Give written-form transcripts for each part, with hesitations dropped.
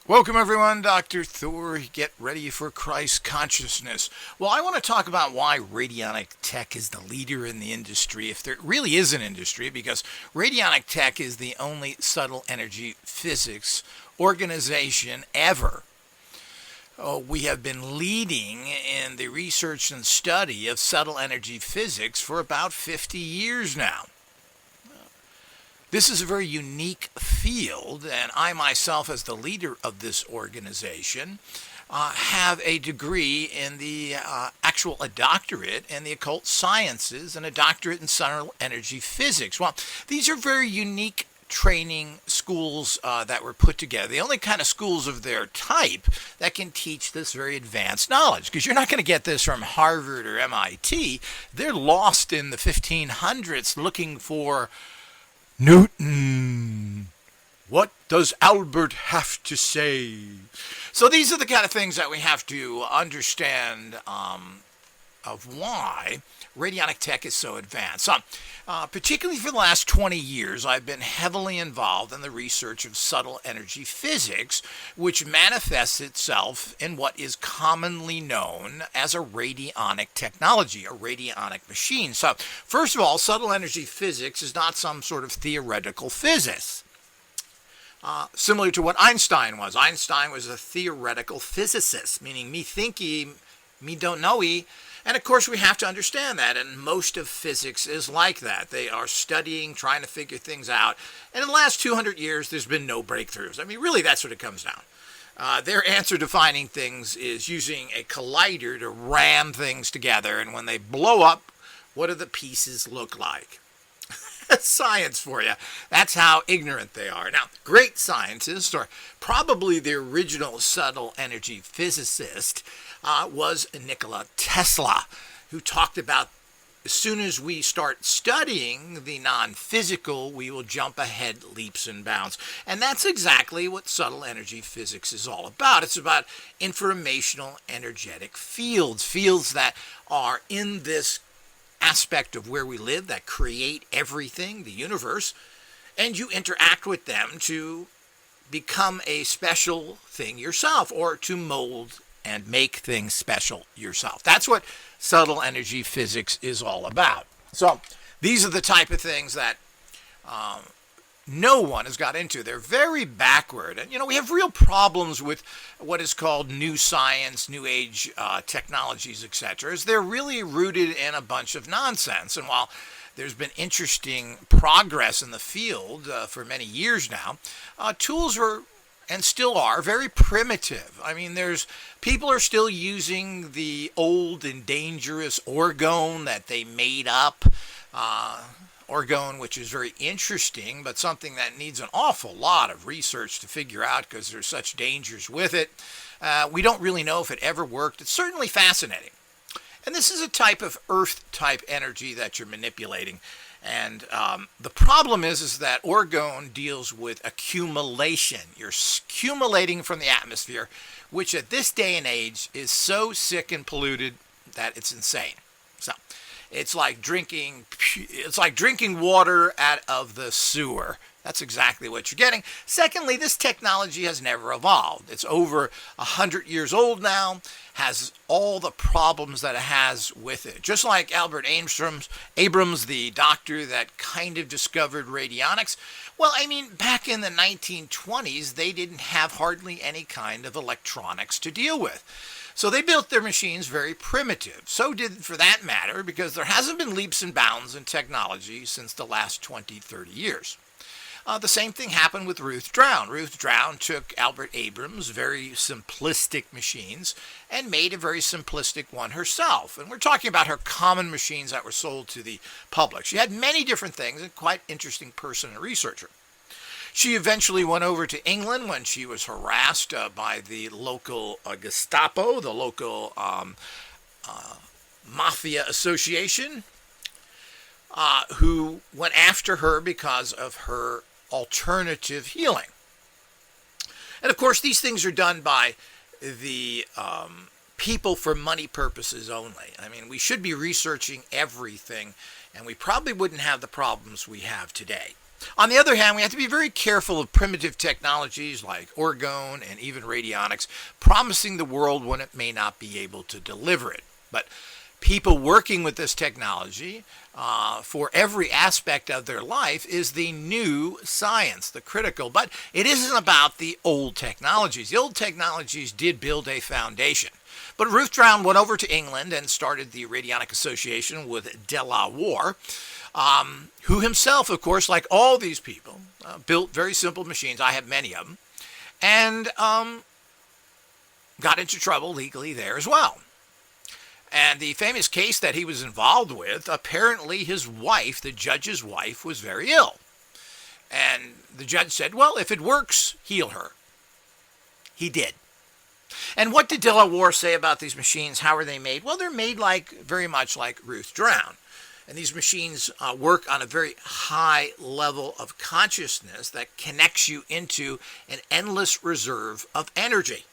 Welcome, everyone. Dr. Thor. Get ready for Christ consciousness. Well, I want to talk about why radionic tech is the leader in the industry, if there really is an industry, because radionic tech is the only subtle energy physics organization ever. We have been leading in the research and study of subtle energy physics for about 50 years now. This is a very unique field, and I myself, as the leader of this organization, have a degree in a doctorate in the occult sciences and a doctorate in subtle energy physics. Well, these are very unique training schools that were put together, the only kind of schools of their type that can teach this very advanced knowledge, because you're not going to get this from Harvard or MIT. They're lost in the 1500s looking for Newton. What does Albert have to say? So these are the kind of things that we have to understand of why radionic tech is so advanced. Particularly for the last 20 years, I've been heavily involved in the research of subtle energy physics, which manifests itself in what is commonly known as a radionic technology, a radionic machine. So, first of all, subtle energy physics is not some sort of theoretical physics. Similar to what Einstein was. Einstein was a theoretical physicist, meaning me thinky, me don't know-y. And of course, we have to understand that, and most of physics is like that. They are studying, trying to figure things out. And in the last 200 years, there's been no breakthroughs. I mean, really, that's what it comes down. Their answer to finding things is using a collider to ram things together, and when they blow up, what do the pieces look like? That's science for you. That's how ignorant they are. Now, great scientists, or probably the original subtle energy physicist, was Nikola Tesla, who talked about as soon as we start studying the non-physical, we will jump ahead leaps and bounds. And that's exactly what subtle energy physics is all about. It's about informational energetic fields, fields that are in this aspect of where we live, that create everything, the universe, and you interact with them to become a special thing yourself, or to mold and make things special yourself. That's what subtle energy physics is all about. So these are the type of things that no one has got into. They're very backward. And, we have real problems with what is called new science, new age technologies, etc. They're really rooted in a bunch of nonsense. And while there's been interesting progress in the field for many years now, tools were and still are very primitive. I mean, people are still using the old and dangerous orgone that they made up. Orgone, which is very interesting, but something that needs an awful lot of research to figure out because there's such dangers with it. We don't really know if it ever worked. It's certainly fascinating. And this is a type of earth-type energy that you're manipulating. And the problem is that orgone deals with accumulation. You're accumulating from the atmosphere, which at this day and age is so sick and polluted that it's insane. So it's like drinking water out of the sewer. That's exactly what you're getting. Secondly, this technology has never evolved. It's over 100 years old now, has all the problems that it has with it. Just like Albert Abrams, the doctor that kind of discovered radionics. Well, I mean, back in the 1920s, they didn't have hardly any kind of electronics to deal with. So they built their machines very primitive. So did, for that matter, because there hasn't been leaps and bounds in technology since the last 20, 30 years. The same thing happened with Ruth Drown. Ruth Drown took Albert Abrams' very simplistic machines and made a very simplistic one herself. And we're talking about her common machines that were sold to the public. She had many different things, and quite interesting person and researcher. She eventually went over to England when she was harassed by the local Gestapo, the local mafia association, who went after her because of her alternative healing. And of course, these things are done by the people for money purposes only. I mean, we should be researching everything, and we probably wouldn't have the problems we have today. On the other hand, we have to be very careful of primitive technologies like orgone and even radionics, promising the world when it may not be able to deliver it. But people working with this technology for every aspect of their life is the new science, the critical. But it isn't about the old technologies. The old technologies did build a foundation. But Ruth Drown went over to England and started the Radionic Association with De La Warr, who himself, of course, like all these people, built very simple machines. I have many of them. And got into trouble legally there as well. And the famous case that he was involved with, apparently his wife, the judge's wife, was very ill. And the judge said, well, if it works, heal her. He did. And what did De La Warr say about these machines? How are they made? Well, they're made very much like Ruth Drown. And these machines work on a very high level of consciousness that connects you into an endless reserve of energy.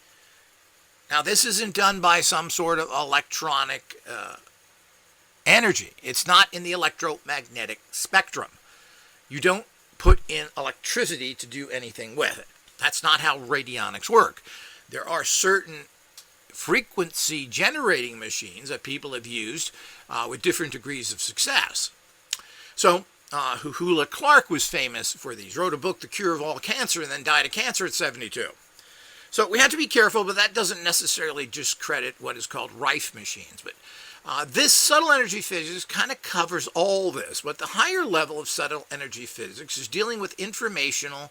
Now, this isn't done by some sort of electronic energy. It's not in the electromagnetic spectrum. You don't put in electricity to do anything with it. That's not how radionics work. There are certain frequency generating machines that people have used with different degrees of success. So, Huhula Clark was famous for these. Wrote a book, The Cure of All Cancer, and then died of cancer at 72. So we have to be careful, but that doesn't necessarily discredit what is called Rife machines. But this subtle energy physics kind of covers all this. But the higher level of subtle energy physics is dealing with informational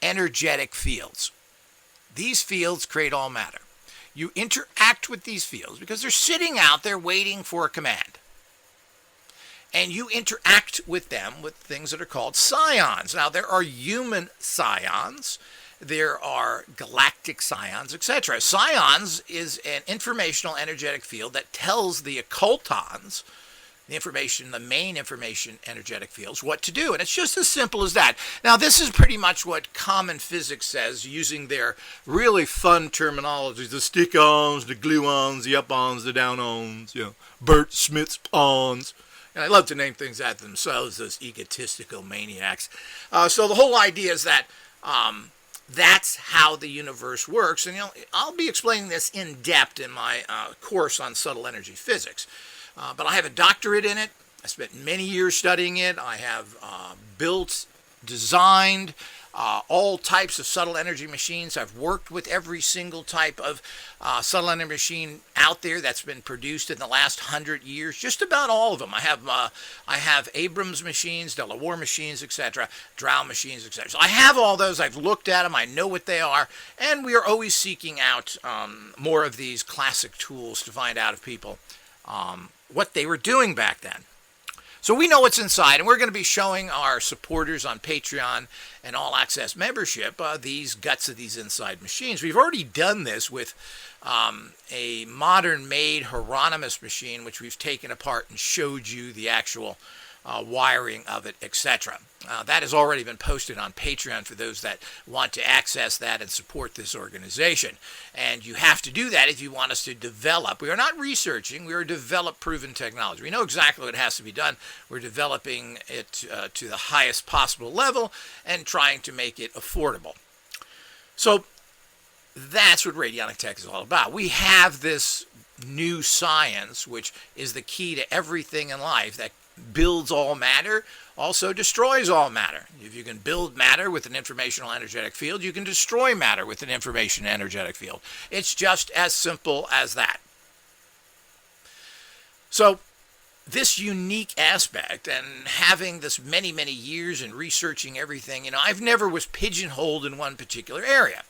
energetic fields. These fields create all matter. You interact with these fields because they're sitting out there waiting for a command. And you interact with them with things that are called psions. Now, there are human psions. There are galactic psions, etc. Psions is an informational energetic field that tells the occultons, the main information energetic fields, what to do. And it's just as simple as that. Now, this is pretty much what common physics says, using their really fun terminology: the stick-ons, the glue-ons, the up-ons, the down-ons, Bert Smith's pawns. And I love to name things after themselves, those egotistical maniacs. So the whole idea is that that's how the universe works. And I'll be explaining this in depth in my course on subtle energy physics. But I have a doctorate in it. I spent many years studying it. I have built, designed all types of subtle energy machines. I've worked with every single type of subtle energy machine out there that's been produced in the last 100 years. Just about all of them. I have Abrams machines, De La Warr machines, etc., Drow machines, etc. So I have all those. I've looked at them. I know what they are. And we are always seeking out more of these classic tools to find out of people what they were doing back then. So we know what's inside, and we're going to be showing our supporters on Patreon and All Access membership these guts of these inside machines. We've already done this with a modern-made Hieronymus machine, which we've taken apart and showed you the actual wiring of it, etc. That has already been posted on Patreon for those that want to access that and support this organization. And you have to do that if you want us to develop. We are not researching. We are develop proven technology. We know exactly what has to be done. We're developing it to the highest possible level and trying to make it affordable. So that's what radionic tech is all about. We have this new science, which is the key to everything in life, that builds all matter, also destroys all matter. If you can build matter with an informational energetic field, you can destroy matter with an information energetic field. It's just as simple as that. So this unique aspect, and having this many, many years in researching everything, I've never was pigeonholed in one particular area.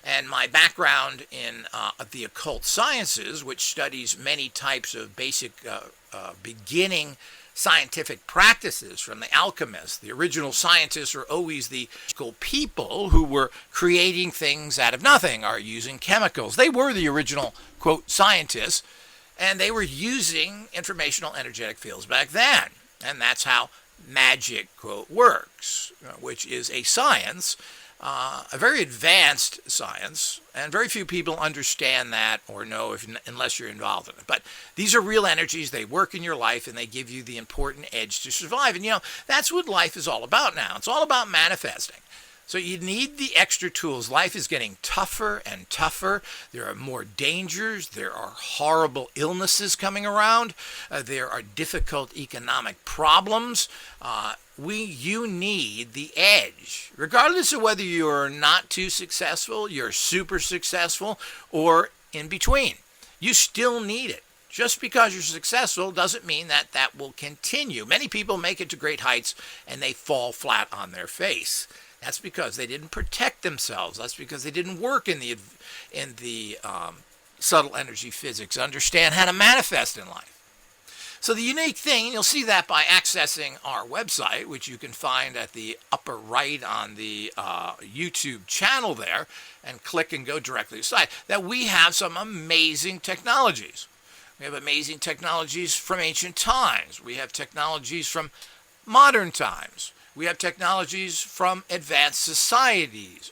And my background in the occult sciences, which studies many types of basic beginning scientific practices from the alchemists. The original scientists are always the people who were creating things out of nothing, or using chemicals. They were the original, quote, scientists, and they were using informational energetic fields back then. And that's how magic, quote, works, which is a science a very advanced science, and very few people understand that or know unless you're involved in it. But these are real energies. They work in your life, and they give you the important edge to survive. And, that's what life is all about now. It's all about manifesting. So you need the extra tools. Life is getting tougher and tougher. There are more dangers. There are horrible illnesses coming around. There are difficult economic problems. You need the edge. Regardless of whether you're not too successful, you're super successful, or in between. You still need it. Just because you're successful doesn't mean that that will continue. Many people make it to great heights and they fall flat on their face. That's because they didn't protect themselves. That's because they didn't work in the subtle energy physics, understand how to manifest in life. So the unique thing, and you'll see that by accessing our website, which you can find at the upper right on the YouTube channel there, and click and go directly to the site, that we have some amazing technologies. We have amazing technologies from ancient times. We have technologies from modern times. We have technologies from advanced societies,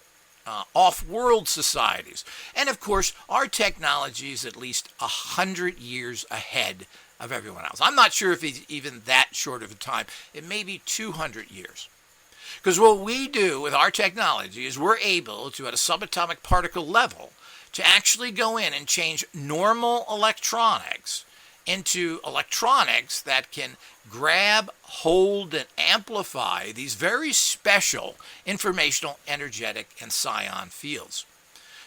off-world societies. And of course, our technology is at least 100 years ahead of everyone else. I'm not sure if it's even that short of a time. It may be 200 years. Because what we do with our technology is we're able to, at a subatomic particle level, to actually go in and change normal electronics into electronics that can grab, hold, and amplify these very special informational, energetic, and psion fields.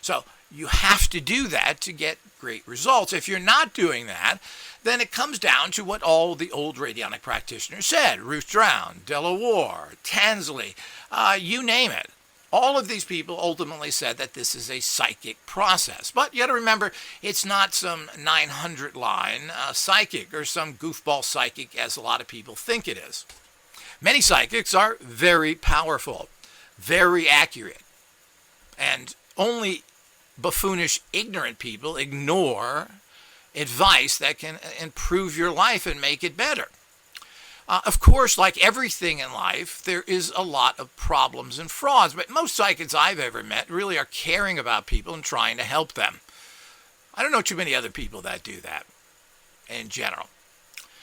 So you have to do that to get great results. If you're not doing that, then it comes down to what all the old radionic practitioners said. Ruth Drown, Delaware, Tansley, you name it. All of these people ultimately said that this is a psychic process. But you got to remember, it's not some 900-line psychic or some goofball psychic as a lot of people think it is. Many psychics are very powerful, very accurate, and only buffoonish, ignorant people ignore advice that can improve your life and make it better. Of course, like everything in life, there is a lot of problems and frauds, but most psychics I've ever met really are caring about people and trying to help them. I don't know too many other people that do that in general.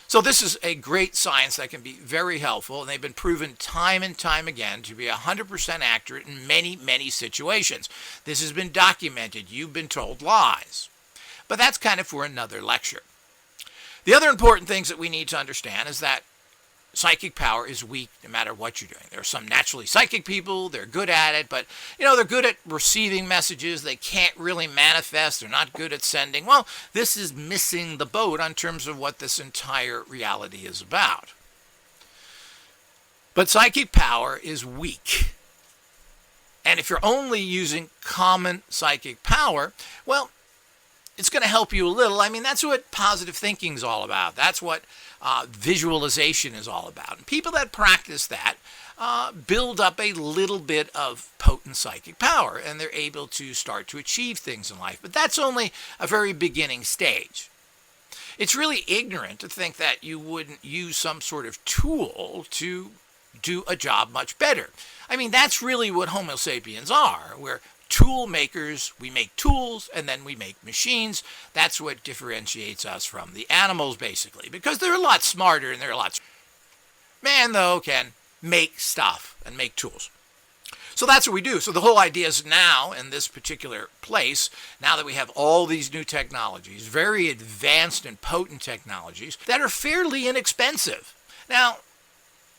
So this is a great science that can be very helpful, and they've been proven time and time again to be 100% accurate in many, many situations. This has been documented. You've been told lies. But that's kind of for another lecture. The other important things that we need to understand is that psychic power is weak no matter what you're doing. There are some naturally psychic people, they're good at it, but they're good at receiving messages, they can't really manifest, they're not good at sending. Well, this is missing the boat in terms of what this entire reality is about. But psychic power is weak. And if you're only using common psychic power, well, it's going to help you a little. I mean, that's what positive thinking is all about. That's what visualization is all about. And people that practice that build up a little bit of potent psychic power, and they're able to start to achieve things in life. But that's only a very beginning stage. It's really ignorant to think that you wouldn't use some sort of tool to do a job much better. I mean, that's really what Homo sapiens are. We're tool makers. We make tools and then we make machines. That's what differentiates us from the animals, basically, because they're a lot smarter and they're a lot. Man, though, can make stuff and make tools. So that's what we do. So the whole idea is now, in this particular place, now that we have all these new technologies, very advanced and potent technologies that are fairly inexpensive. Now,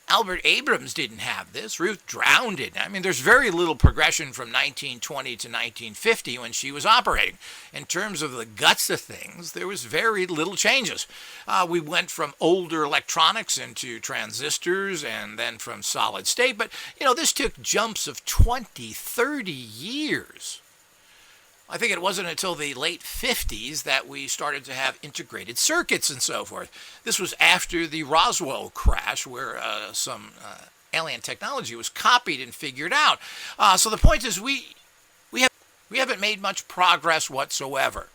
Albert Abrams didn't have this. Ruth Drown didn't. I mean, there's very little progression from 1920 to 1950 when she was operating. In terms of the guts of things, there was very little changes. We went from older electronics into transistors and then from solid state. But, this took jumps of 20, 30 years. I think it wasn't until the late 50s that we started to have integrated circuits and so forth. This was after the Roswell crash, where some alien technology was copied and figured out. So the point is we haven't made much progress whatsoever.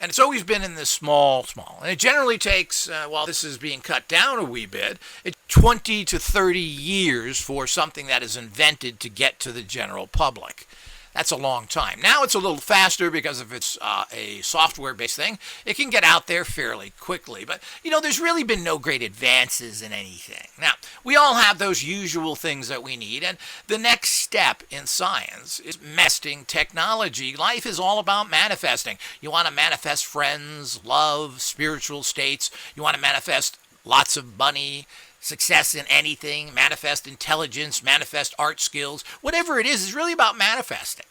And it's always been in this small. And it generally takes, while this is being cut down a wee bit, it's 20 to 30 years for something that is invented to get to the general public. That's a long time. Now it's a little faster because if it's a software-based thing, it can get out there fairly quickly. But, there's really been no great advances in anything. Now, we all have those usual things that we need, and the next step in science is manifesting technology. Life is all about manifesting. You want to manifest friends, love, spiritual states. You want to manifest lots of money, success in anything, manifest intelligence, manifest art skills, whatever it is really about manifesting.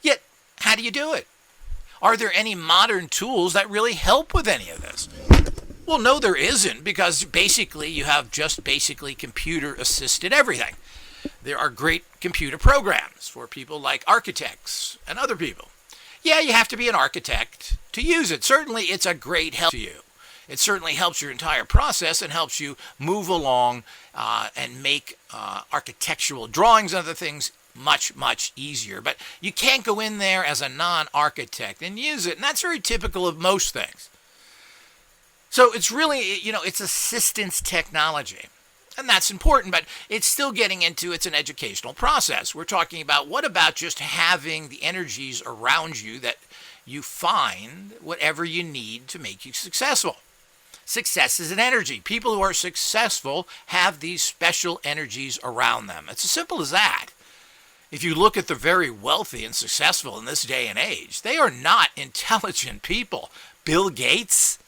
Yet, how do you do it? Are there any modern tools that really help with any of this? Well, no, there isn't, because basically you have just basically computer-assisted everything. There are great computer programs for people like architects and other people. Yeah, you have to be an architect to use it. Certainly, it's a great help to you. It certainly helps your entire process and helps you move along and make architectural drawings and other things much, much easier. But you can't go in there as a non-architect and use it, and that's very typical of most things. So it's really, it's assistance technology. And that's important, but it's still getting into, it's an educational process. We're talking about what about just having the energies around you that you find whatever you need to make you successful. Success is an energy. People who are successful have these special energies around them. It's as simple as that. If you look at the very wealthy and successful in this day and age, they are not intelligent people. Bill Gates,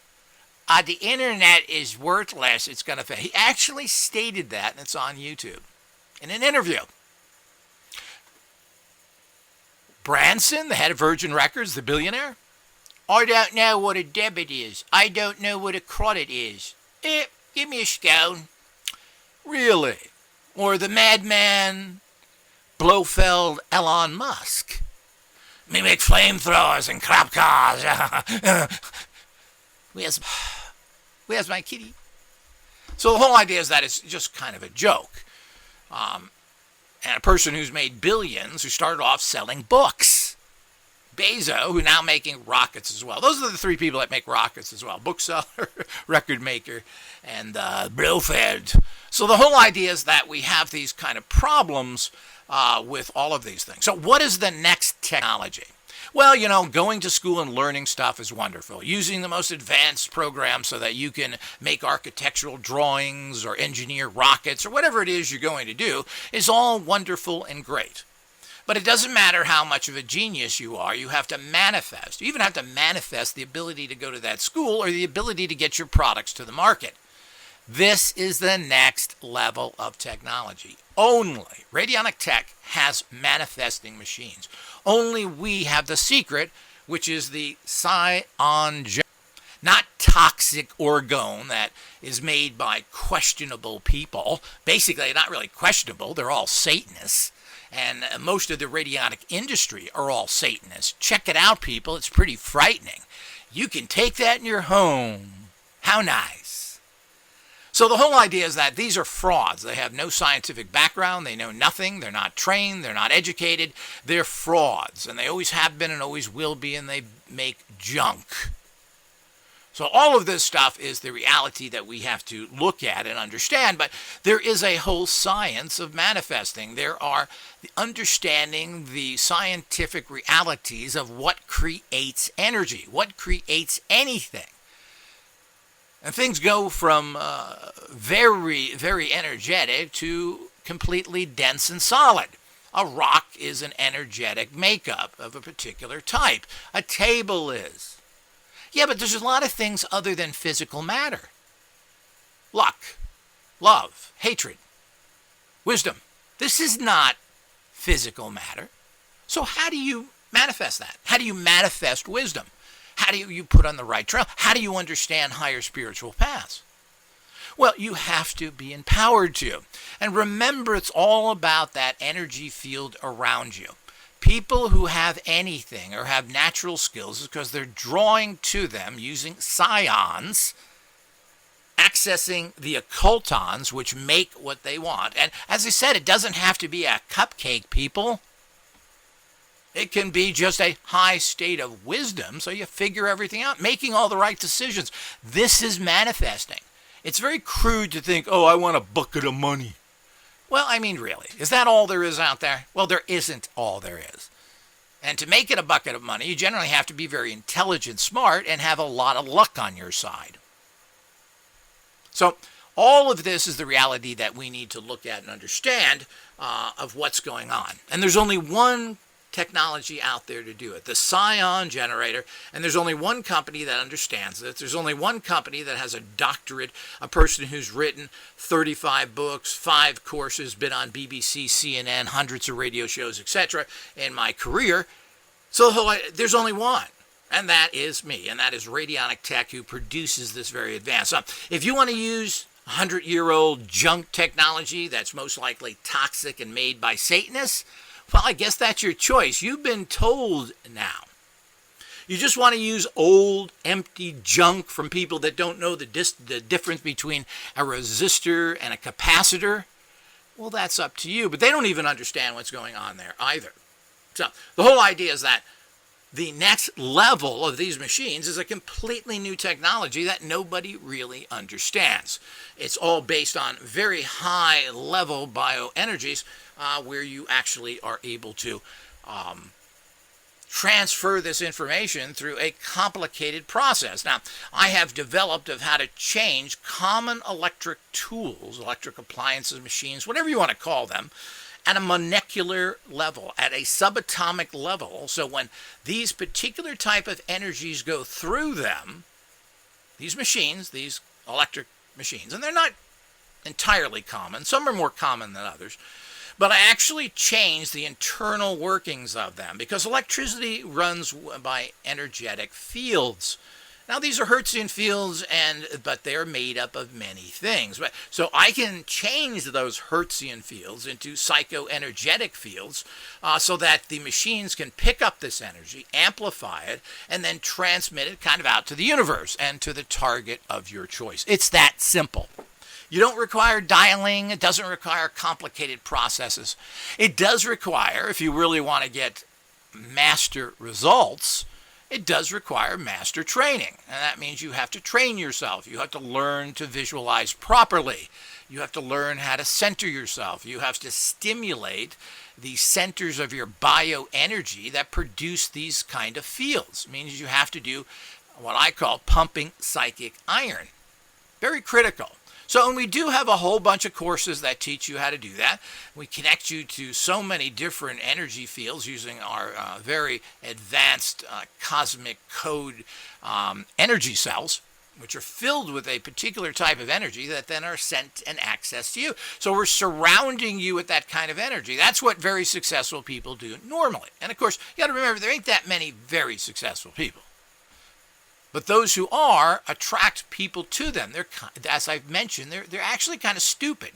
the internet is worthless. It's going to fail. He actually stated that, and it's on YouTube in an interview. Branson, the head of Virgin Records, the billionaire, I don't know what a debit is. I don't know what a credit is. Give me a scone. Really? Or the madman, Blofeld Elon Musk. Me make flamethrowers and crap cars. Where's my kitty? So the whole idea is that it's just kind of a joke. And a person who's made billions, who started off selling books. Bezos, who now making rockets as well. Those are the three people that make rockets as well. Bookseller, record maker, and Blofeld. So the whole idea is that we have these kind of problems with all of these things. So what is the next technology? Well, going to school and learning stuff is wonderful. Using the most advanced programs so that you can make architectural drawings or engineer rockets or whatever it is you're going to do is all wonderful and great. But it doesn't matter how much of a genius you are. You have to manifest. You even have to manifest the ability to go to that school or the ability to get your products to the market. This is the next level of technology. Only Radionic Tech has manifesting machines. Only we have the secret, which is the Psion gel. Not toxic orgone that is made by questionable people. Basically, not really questionable. They're all Satanists. And most of the radionic industry are all Satanists. Check it out, people. It's pretty frightening. You can take that in your home. How nice. So the whole idea is that these are frauds. They have no scientific background. They know nothing. They're not trained. They're not educated. They're frauds. And they always have been and always will be, and they make junk. So all of this stuff is the reality that we have to look at and understand, but there is a whole science of manifesting. There are understanding the scientific realities of what creates energy, what creates anything. And things go from very, very energetic to completely dense and solid. A rock is an energetic makeup of a particular type. A table is. Yeah, but there's a lot of things other than physical matter. Luck, love, hatred, wisdom. This is not physical matter. So how do you manifest that? How do you manifest wisdom? How do you put on the right trail? How do you understand higher spiritual paths? Well, you have to be empowered to. And remember, it's all about that energy field around you. People who have anything or have natural skills is because they're drawing to them using psions, accessing the occultons, which make what they want. And as I said, it doesn't have to be a cupcake, people. It can be just a high state of wisdom, so you figure everything out, making all the right decisions. This is manifesting. It's very crude to think, oh, I want a bucket of money. Well, I mean, really, is that all there is out there? Well, there isn't all there is. And to make it a bucket of money, you generally have to be very intelligent, smart, and have a lot of luck on your side. So all of this is the reality that we need to look at and understand of what's going on. And there's only one technology out there to do it, the Scion generator, and there's only one company that understands it. There's only one company that has a doctorate, a person who's written 35 books, 5 courses, been on BBC, CNN, hundreds of radio shows, etc. in my career. So there's only one, and that is me, and that is Radionic Tech, who produces this very advanced. So if you want to use 100-year-old junk technology that's most likely toxic and made by Satanists, well, I guess that's your choice. You've been told now. You just want to use old, empty junk from people that don't know the difference between a resistor and a capacitor? Well, that's up to you. But they don't even understand what's going on there either. So the whole idea is that the next level of these machines is a completely new technology that nobody really understands. It's all based on very high-level bioenergies where you actually are able to transfer this information through a complicated process. Now, I have developed of how to change common electric tools, electric appliances, machines, whatever you want to call them, at a molecular level, at a subatomic level. So when these particular type of energies go through them, these machines, these electric machines, and they're not entirely common, some are more common than others, but I actually change the internal workings of them because electricity runs by energetic fields. Now, these are Hertzian fields, but they're made up of many things. So I can change those Hertzian fields into psychoenergetic fields so that the machines can pick up this energy, amplify it, and then transmit it kind of out to the universe and to the target of your choice. It's that simple. You don't require dialing. It doesn't require complicated processes. It does require, if you really want to get master results, it does require master training. And that means you have to train yourself. You have to learn to visualize properly. You have to learn how to center yourself. You have to stimulate the centers of your bioenergy that produce these kind of fields. It means you have to do what I call pumping psychic iron. Very critical. So, and we do have a whole bunch of courses that teach you how to do that. We connect you to so many different energy fields using our very advanced cosmic code energy cells, which are filled with a particular type of energy that then are sent and accessed to you. So we're surrounding you with that kind of energy. That's what very successful people do normally. And of course, you got to remember, there ain't that many very successful people. But those who are attract people to them. They're, as I've mentioned, they're actually kind of stupid.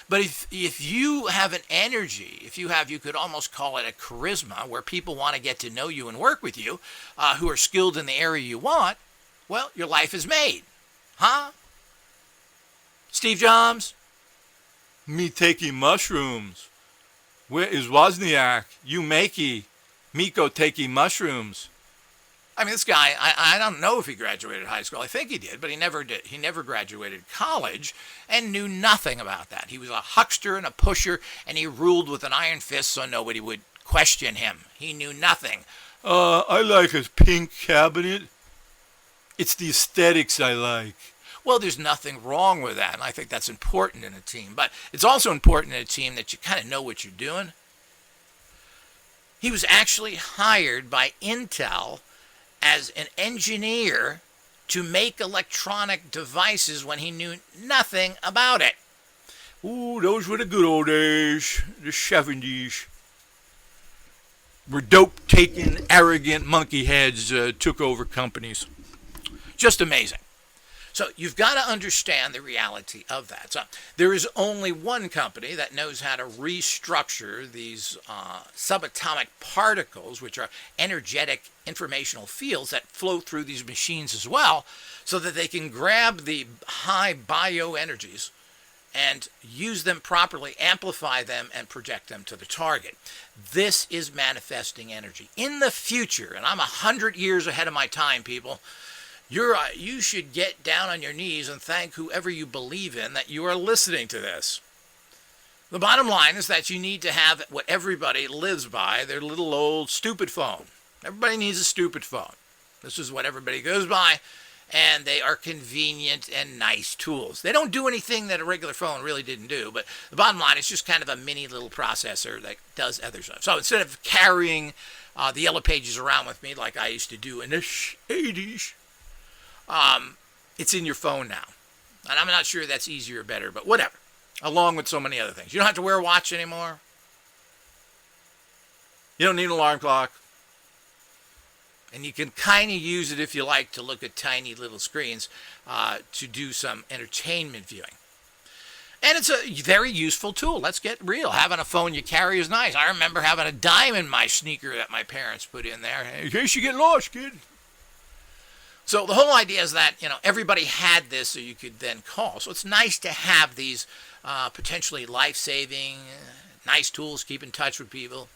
But if you have an energy, you could almost call it a charisma, where people want to get to know you and work with you, who are skilled in the area you want, well, your life is made. Huh? Steve Jobs? Me taking mushrooms. Where is Wozniak? You makey. Me go taking mushrooms. I mean, this guy, I don't know if he graduated high school. I think he did, but he never did. He never graduated college and knew nothing about that. He was a huckster and a pusher, and he ruled with an iron fist so nobody would question him. He knew nothing. I like a pink cabinet. It's the aesthetics I like. Well, there's nothing wrong with that, and I think that's important in a team. But it's also important in a team that you kind of know what you're doing. He was actually hired by Intel as an engineer to make electronic devices when he knew nothing about it. Ooh, those were the good old days, the 70s. Where dope-taking, arrogant monkey heads took over companies. Just amazing. So you've got to understand the reality of that. So there is only one company that knows how to restructure these subatomic particles, which are energetic informational fields that flow through these machines as well, so that they can grab the high bioenergies and use them properly, amplify them, and project them to the target. This is manifesting energy. In the future, and I'm 100 years ahead of my time, people, you should get down on your knees and thank whoever you believe in that you are listening to this. The bottom line is that you need to have what everybody lives by, their little old stupid phone. Everybody needs a stupid phone. This is what everybody goes by. And they are convenient and nice tools. They don't do anything that a regular phone really didn't do, but the bottom line is just kind of a mini little processor that does other stuff. So instead of carrying the yellow pages around with me like I used to do in the 80s, it's in your phone now. And I'm not sure that's easier or better, but whatever. Along with so many other things. You don't have to wear a watch anymore. You don't need an alarm clock. And you can kind of use it if you like to look at tiny little screens to do some entertainment viewing. And it's a very useful tool. Let's get real. Having a phone you carry is nice. I remember having a dime in my sneaker that my parents put in there. In case you get lost, kid. So the whole idea is that, everybody had this so you could then call. So it's nice to have these potentially life-saving, nice tools to keep in touch with people.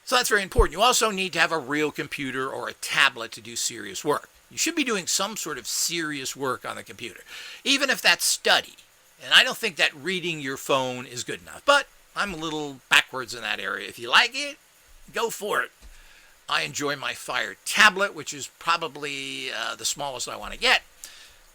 So that's very important. You also need to have a real computer or a tablet to do serious work. You should be doing some sort of serious work on the computer, even if that's study. And I don't think that reading your phone is good enough, but I'm a little backwards in that area. If you like it, go for it. I enjoy my Fire tablet, which is probably the smallest I want to get.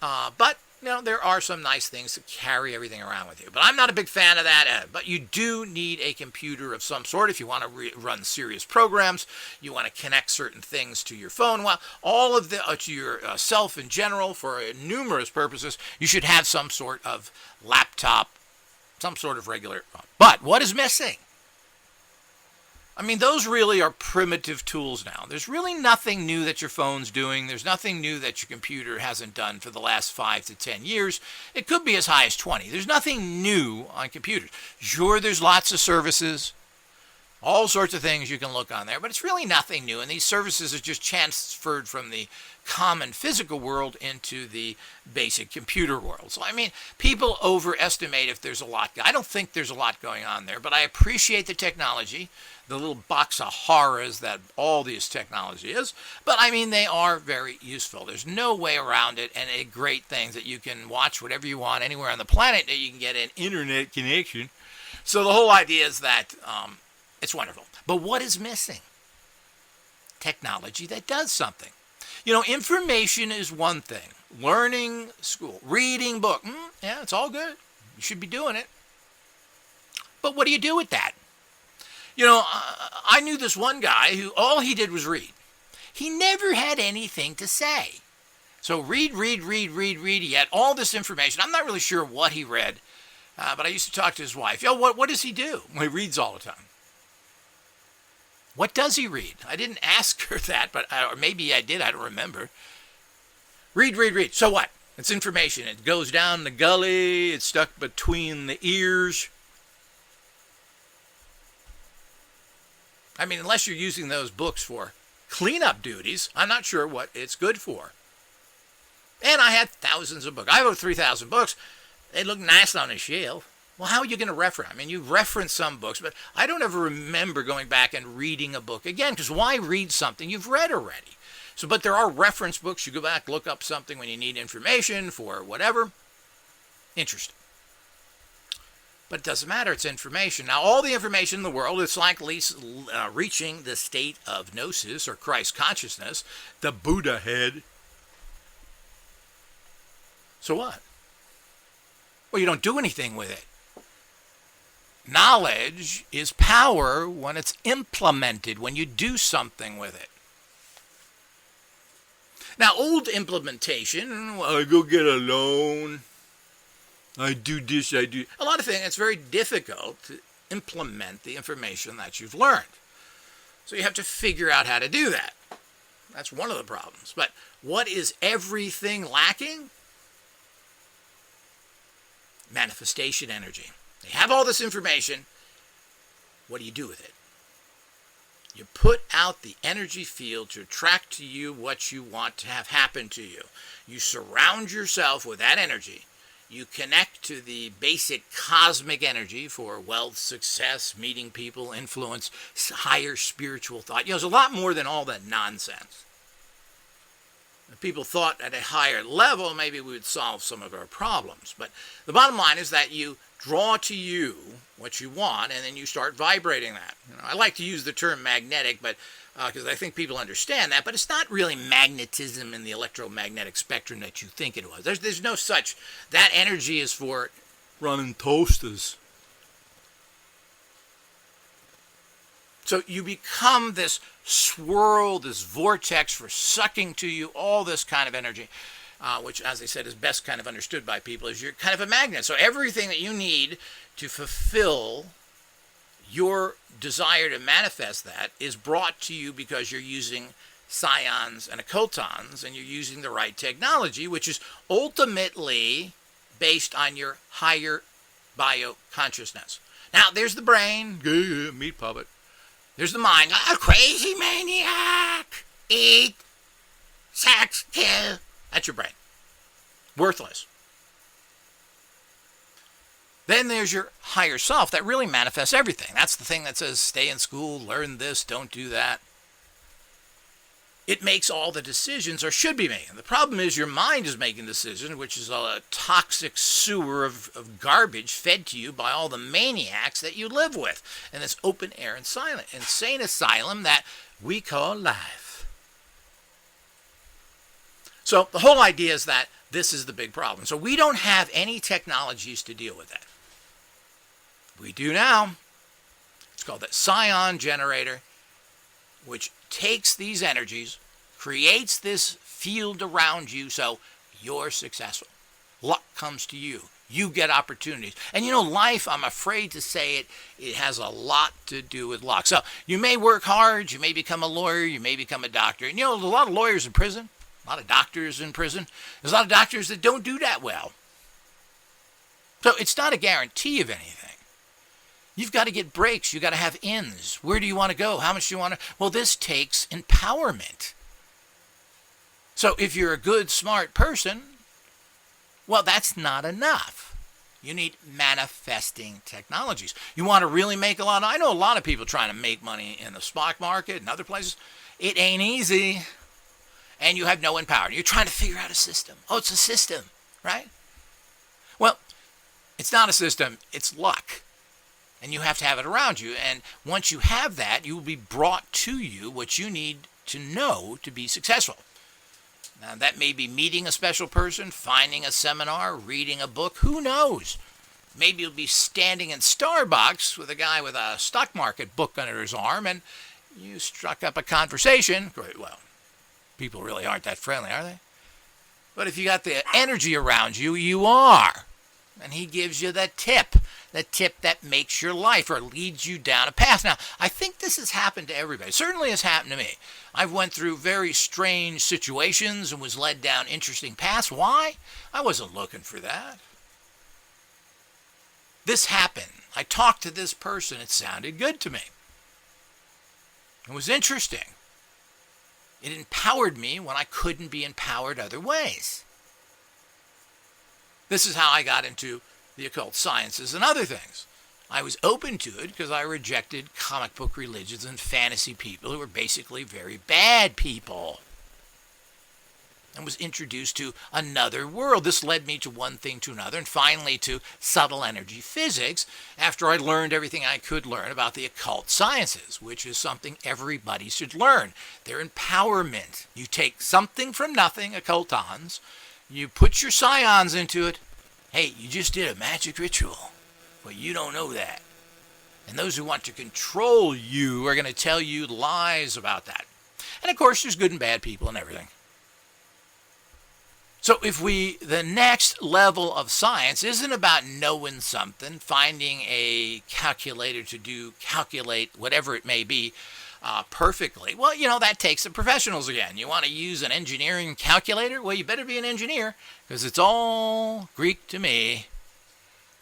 But there are some nice things to carry everything around with you. But I'm not a big fan of that. But you do need a computer of some sort if you want to run serious programs. You want to connect certain things to your phone. Well, all of the to yourself in general for numerous purposes. You should have some sort of laptop, some sort of regular. But what is missing? I mean, those really are primitive tools now. There's really nothing new that your phone's doing. There's nothing new that your computer hasn't done for the last 5 to 10 years. It could be as high as 20. There's nothing new on computers. Sure, there's lots of services, all sorts of things you can look on there, but it's really nothing new. And these services are just transferred from the common physical world into the basic computer world. So, I mean, people overestimate if there's a lot. I don't think there's a lot going on there, but I appreciate the technology, the little box of horrors that all this technology is. But, I mean, they are very useful. There's no way around it, and a great thing that you can watch whatever you want anywhere on the planet that you can get an internet connection. So the whole idea is that it's wonderful. But what is missing? Technology that does something. Information is one thing. Learning, school, reading, book. Yeah, it's all good. You should be doing it. But what do you do with that? I knew this one guy who all he did was read. He never had anything to say. So read. He had all this information. I'm not really sure what he read, but I used to talk to his wife. What does he do? Well, he reads all the time. What does he read? I didn't ask her that, but or maybe I did. I don't remember. Read. So what? It's information. It goes down the gully. It's stuck between the ears. I mean, unless you're using those books for cleanup duties, I'm not sure what it's good for. And I had thousands of books. I have over 3,000 books. They look nice on a shelf. Well, how are you going to reference? I mean, you reference some books, but I don't ever remember going back and reading a book again, because why read something you've read already? So, but there are reference books. You go back, look up something when you need information for whatever. Interesting. But it doesn't matter. It's information. Now, all the information in the world, it's like reaching the state of gnosis or Christ consciousness, the Buddha head. So what? Well, you don't do anything with it. Knowledge is power when it's implemented, when you do something with it. Now, old implementation, well, I go get a loan, I do this, I do... A lot of things, it's very difficult to implement the information that you've learned. So you have to figure out how to do that. That's one of the problems. But what is everything lacking? Manifestation energy. They have all this information. What do you do with it? You put out the energy field to attract to you what you want to have happen to you. You surround yourself with that energy. You connect to the basic cosmic energy for wealth, success, meeting people, influence, higher spiritual thought. There's a lot more than all that nonsense. If people thought at a higher level, maybe we would solve some of our problems. But the bottom line is that you draw to you what you want, and then you start vibrating that. I like to use the term magnetic, but because I think people understand that, but it's not really magnetism in the electromagnetic spectrum that you think it was. There's no such. That energy is for running toasters. So you become this swirl, this vortex for sucking to you all this kind of energy, which, as I said, is best kind of understood by people as you're kind of a magnet. So everything that you need to fulfill your desire to manifest that is brought to you because you're using psions and occultons, and you're using the right technology, which is ultimately based on your higher bio-consciousness. Now, there's the brain, meat puppet. There's the mind, a crazy maniac, eat, sex, kill. That's your brain. Worthless. Then there's your higher self that really manifests everything. That's the thing that says stay in school, learn this, don't do that. It makes all the decisions, or should be making. The problem is your mind is making decisions, which is a toxic sewer of garbage fed to you by all the maniacs that you live with in this open air and silent insane asylum that we call life. So the whole idea is that this is the big problem. So we don't have any technologies to deal with that. We do now. It's called the psion generator, which takes these energies, creates this field around you so you're successful. Luck comes to you. You get opportunities. And life, I'm afraid to say it, it has a lot to do with luck. So you may work hard, you may become a lawyer, you may become a doctor. And there's a lot of lawyers in prison, a lot of doctors in prison. There's a lot of doctors that don't do that well. So it's not a guarantee of anything. You've got to get breaks. You've got to have ins. Where do you want to go? How much do you want to? Well, this takes empowerment. So if you're a good, smart person, well, that's not enough. You need manifesting technologies. You want to really make a lot. I know a lot of people trying to make money in the stock market and other places. It ain't easy. And you have no empowerment. You're trying to figure out a system. Oh, it's a system, right? Well, it's not a system. It's luck. And you have to have it around you. And once you have that, you will be brought to you what you need to know to be successful. Now, that may be meeting a special person, finding a seminar, reading a book. Who knows? Maybe you'll be standing in Starbucks with a guy with a stock market book under his arm, and you struck up a conversation. Well, people really aren't that friendly, are they? But if you got the energy around you, you are. And he gives you the tip that makes your life or leads you down a path. Now, I think this has happened to everybody. It certainly has happened to me. I've went through very strange situations and was led down interesting paths. Why? I wasn't looking for that. This happened. I talked to this person. It sounded good to me. It was interesting. It empowered me when I couldn't be empowered other ways. This is how I got into the occult sciences and other things. I was open to it because I rejected comic book religions and fantasy people who were basically very bad people. And was introduced to another world. This led me to one thing to another, and finally to subtle energy physics after I learned everything I could learn about the occult sciences, which is something everybody should learn. Their empowerment. You take something from nothing, occultons, you put your psions into it. Hey, you just did a magic ritual, but you don't know that. And those who want to control you are going to tell you lies about that. And of course, there's good and bad people and everything. So the next level of science isn't about knowing something, finding a calculator to calculate whatever it may be perfectly. Well, that takes the professionals again. You want to use an engineering calculator? Well, you better be an engineer because it's all Greek to me.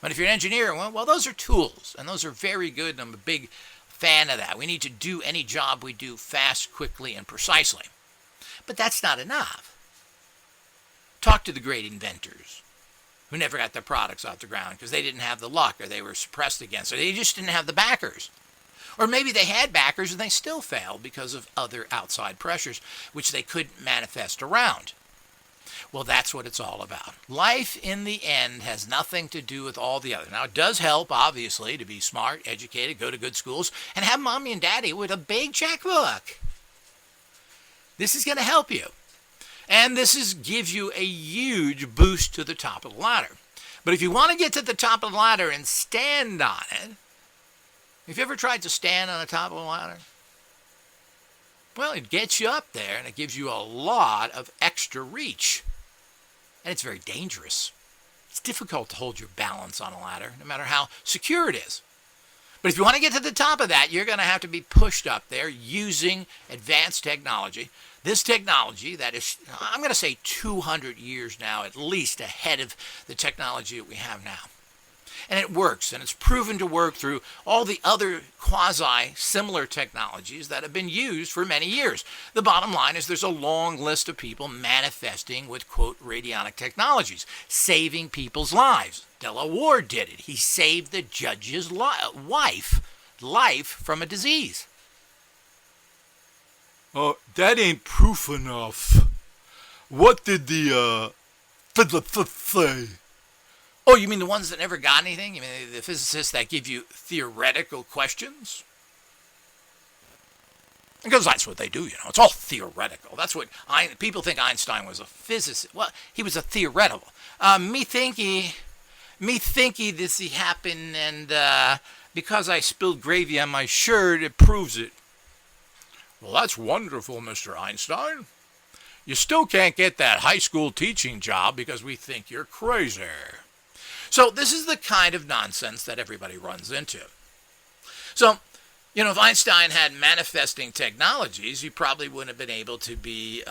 But if you're an engineer, well, those are tools, and those are very good, and I'm a big fan of that. We need to do any job we do fast, quickly, and precisely. But that's not enough. Talk to the great inventors. who never got their products off the ground because they didn't have the luck or they were suppressed against it. They just didn't have the backers. Or maybe they had backers and they still failed because of other outside pressures which they couldn't manifest around. Well, that's what it's all about. Life, in the end, has nothing to do with all the other. Now, it does help, obviously, to be smart, educated, go to good schools, and have mommy and daddy with a big checkbook. This is going to help you. And gives you a huge boost to the top of the ladder. But if you want to get to the top of the ladder and stand on it, have you ever tried to stand on the top of a ladder? Well, it gets you up there and it gives you a lot of extra reach. And it's very dangerous. It's difficult to hold your balance on a ladder, no matter how secure it is. But if you want to get to the top of that, you're going to have to be pushed up there using advanced technology. This technology that is, I'm going to say 200 years now, at least ahead of the technology that we have now. And it works, and it's proven to work through all the other quasi-similar technologies that have been used for many years. The bottom line is there's a long list of people manifesting with, quote, radionic technologies, saving people's lives. Della Ward did it. He saved the judge's life from a disease. That ain't proof enough. What did the say? Oh, you mean the ones that never got anything? You mean the physicists that give you theoretical questions? Because that's what they do, It's all theoretical. That's what people think Einstein was a physicist. Well, he was a theoretical. Me thinky this happened, and because I spilled gravy on my shirt, it proves it. Well, that's wonderful, Mr. Einstein. You still can't get that high school teaching job because we think you're crazy. So this is the kind of nonsense that everybody runs into. So, if Einstein had manifesting technologies, he probably wouldn't have been able to be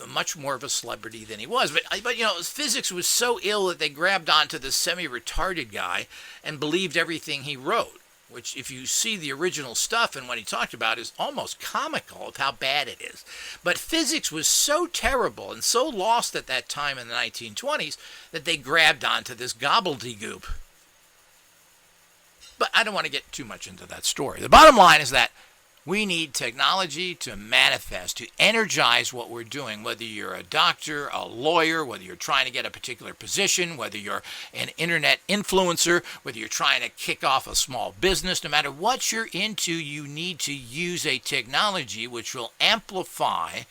much more of a celebrity than he was. But physics was so ill that they grabbed onto this semi-retarded guy and believed everything he wrote, which, if you see the original stuff and what he talked about, is almost comical of how bad it is. But physics was so terrible and so lost at that time in the 1920s that they grabbed onto this gobbledygook. But I don't want to get too much into that story. The bottom line is that we need technology to manifest, to energize what we're doing, whether you're a doctor, a lawyer, whether you're trying to get a particular position, whether you're an internet influencer, whether you're trying to kick off a small business. No matter what you're into, you need to use a technology which will amplify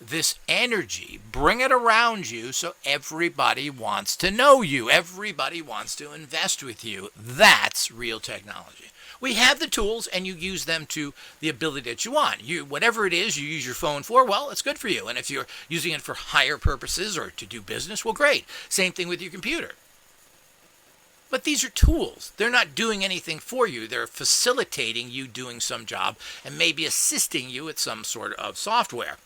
this energy, bring it around you so everybody wants to know you. Everybody wants to invest with you. That's real technology. We have the tools, and you use them to the ability that you want. Whatever it is you use your phone for, well, it's good for you. And if you're using it for higher purposes or to do business, well, great. Same thing with your computer. But these are tools. They're not doing anything for you. They're facilitating you doing some job and maybe assisting you with some sort of software.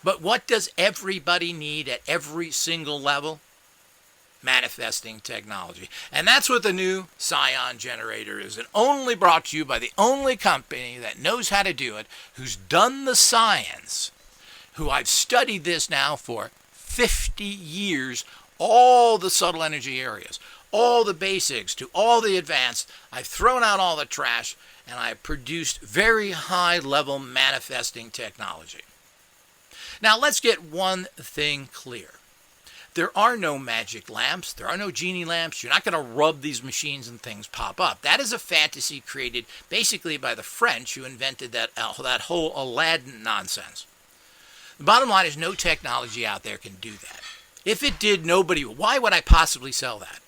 But what does everybody need at every single level? Manifesting technology. And that's what the new Scion generator is. And only brought to you by the only company that knows how to do it, who's done the science, who I've studied this now for 50 years, all the subtle energy areas, all the basics to all the advanced. I've thrown out all the trash, and I've produced very high level manifesting technology. Now let's get one thing clear. There are no magic lamps. There are no genie lamps. You're not going to rub these machines and things pop up. That is a fantasy created basically by the French who invented that whole Aladdin nonsense. The bottom line is no technology out there can do that. If it did, why would I possibly sell that?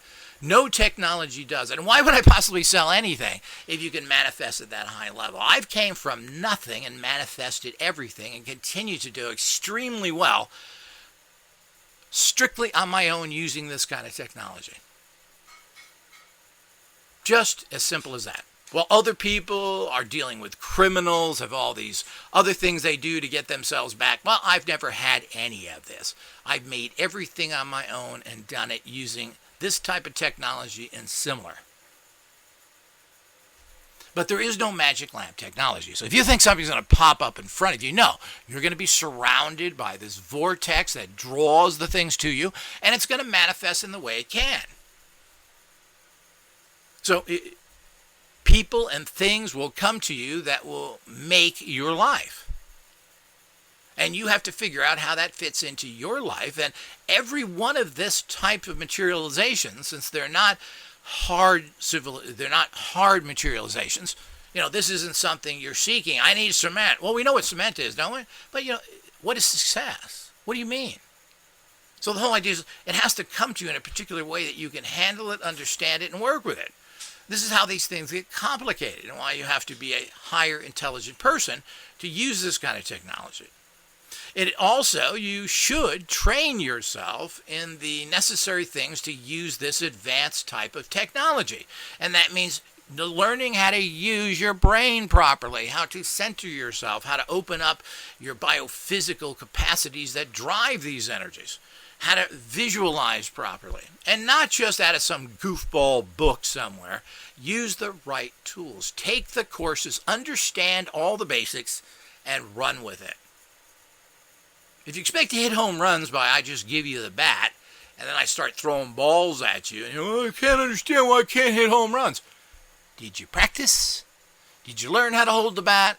No technology does it. And why would I possibly sell anything if you can manifest at that high level? I've came from nothing and manifested everything and continue to do extremely well strictly on my own using this kind of technology. Just as simple as that. While other people are dealing with criminals, have all these other things they do to get themselves back, well, I've never had any of this. I've made everything on my own and done it using this type of technology and similar. But there is no magic lamp technology. So if you think something's going to pop up in front of you, no. You're going to be surrounded by this vortex that draws the things to you, and it's going to manifest in the way it can. So people and things will come to you that will make your life. And you have to figure out how that fits into your life. And every one of this type of materialization, since they're not hard materializations. This isn't something you're seeking. I need cement. Well, we know what cement is, don't we? But what is success? What do you mean? So the whole idea is it has to come to you in a particular way that you can handle it, understand it, and work with it. This is how these things get complicated and why you have to be a higher intelligent person to use this kind of technology. It also, you should train yourself in the necessary things to use this advanced type of technology. And that means learning how to use your brain properly, how to center yourself, how to open up your biophysical capacities that drive these energies, how to visualize properly, and not just out of some goofball book somewhere. Use the right tools. Take the courses, understand all the basics, and run with it. If you expect to hit home runs by I just give you the bat, and then I start throwing balls at you, and I can't understand why I can't hit home runs. Did you practice? Did you learn how to hold the bat?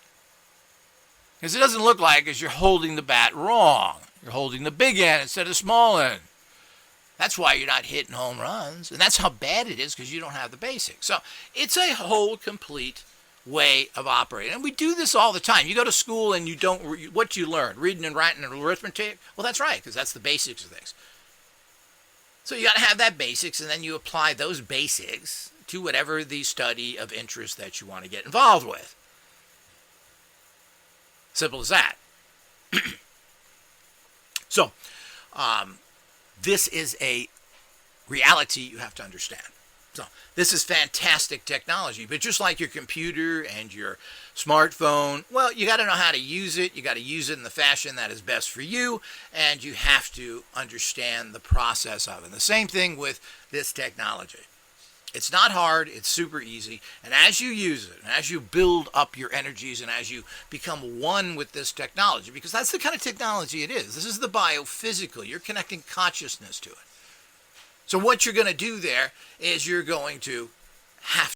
Because it doesn't look like as you're holding the bat wrong. You're holding the big end instead of the small end. That's why you're not hitting home runs, and that's how bad it is because you don't have the basics. So it's a whole complete way of operating. And we do this all the time. You go to school and you don't, what you learn? Reading and writing and arithmetic? Well, that's right, because that's the basics of things. So you got to have that basics, and then you apply those basics to whatever the study of interest that you want to get involved with. Simple as that. So, this is a reality you have to understand. So this is fantastic technology, but just like your computer and your smartphone, well, you got to know how to use it. You got to use it in the fashion that is best for you, and you have to understand the process of it. And the same thing with this technology. It's not hard. It's super easy. And as you use it, and as you build up your energies, and as you become one with this technology, because that's the kind of technology it is. This is the biophysical. You're connecting consciousness to it. So what you're going to do there is you're going to have